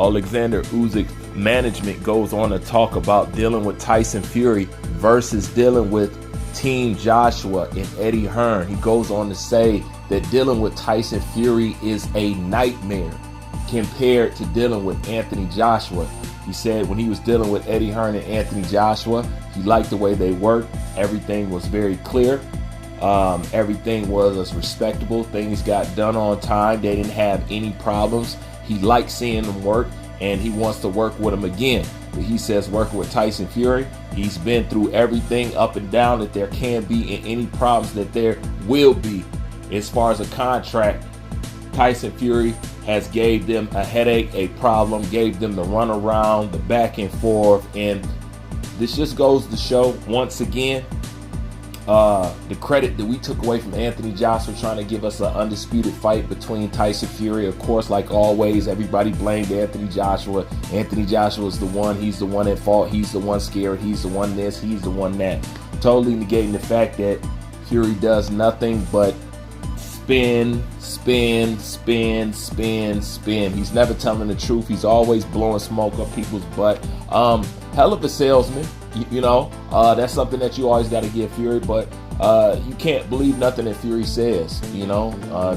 Oleksandr Usyk's management goes on to talk about dealing with Tyson Fury versus dealing with Team Joshua and Eddie Hearn. He goes on to say that dealing with Tyson Fury is a nightmare compared to dealing with Anthony Joshua. He said when he was dealing with Eddie Hearn and Anthony Joshua, he liked the way they worked. Everything was very clear. Everything was respectable. Things got done on time. They didn't have any problems. He liked seeing them work, and he wants to work with them again. But he says working with Tyson Fury, he's been through everything up and down that there can be and any problems that there will be. As far as a contract, Tyson Fury has gave them a headache, a problem, gave them the run around, the back and forth. And this just goes to show once again, the credit that we took away from Anthony Joshua trying to give us an undisputed fight between Tyson Fury. Of course, like always, everybody blamed Anthony Joshua. Anthony Joshua is the one. He's the one at fault. He's the one scared. He's the one this. He's the one that. Totally negating the fact that Fury does nothing but spin. He's never telling the truth. He's always blowing smoke up people's butt. Hell of a salesman. You know, that's something that you always got to give Fury, but you can't believe nothing that Fury says. You know,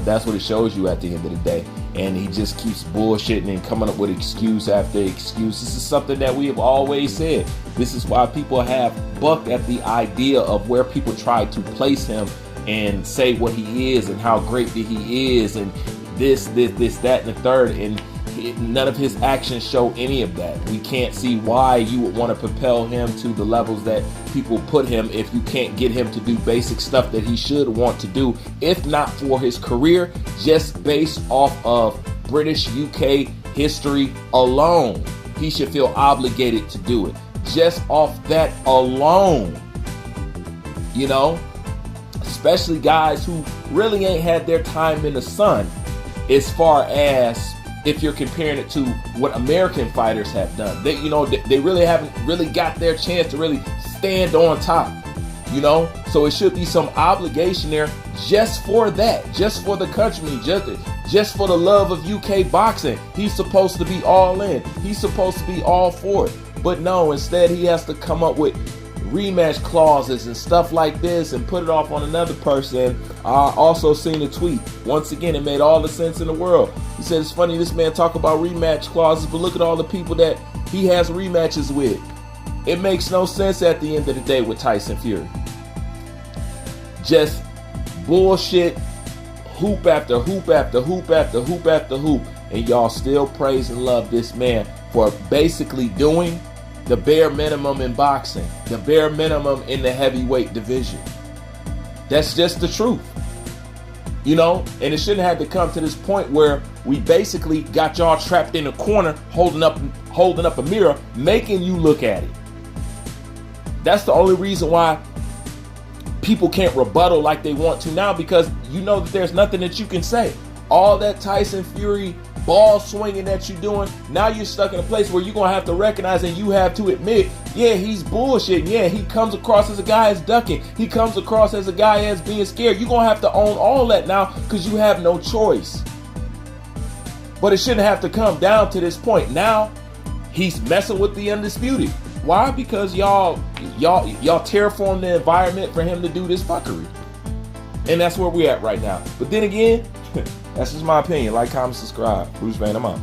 that's what it shows you at the end of the day. And he just keeps bullshitting and coming up with excuse after excuse. This is something that we have always said. This is why people have bucked at the idea of where people try to place him and say what he is and how great that he is and this, that, and the third. And none of his actions show any of that. We can't see why you would want to propel him to the levels that people put him if you can't get him to do basic stuff that he should want to do, if not for his career, just based off of British UK history alone. He should feel obligated to do it. Just off that alone. You know? Especially guys who really ain't had their time in the sun, as far as if you're comparing it to what American fighters have done. They, you know, they really haven't really got their chance to really stand on top, you know? So it should be some obligation there just for that, just for the countrymen, just for the love of UK boxing. He's supposed to be all in. He's supposed to be all for it. But no, instead he has to come up with rematch clauses and stuff like this and put it off on another person. I also seen a tweet. Once again, it made all the sense in the world. He said it's funny this man talk about rematch clauses, but look at all the people that he has rematches with. It makes no sense at the end of the day with Tyson Fury. Just bullshit, hoop after hoop after hoop after hoop after hoop, and y'all still praise and love this man for basically doing the bare minimum in boxing, the bare minimum in the heavyweight division. That's just the truth. You know, and it shouldn't have to come to this point where we basically got y'all trapped in a corner, holding up a mirror, making you look at it. That's the only reason why people can't rebuttal like they want to now, because you know that there's nothing that you can say. All that Tyson Fury ball swinging that you're doing, now you're stuck in a place where you're going to have to recognize and you have to admit, yeah, he's bullshitting. Yeah, he comes across as a guy as ducking. He comes across as a guy as being scared. You're going to have to own all that now because you have no choice. But it shouldn't have to come down to this point. Now, he's messing with the undisputed. Why? Because y'all terraform the environment for him to do this fuckery. And that's where we're at right now. But then again, that's just my opinion. Like, comment, subscribe. Bruce Van, I'm out.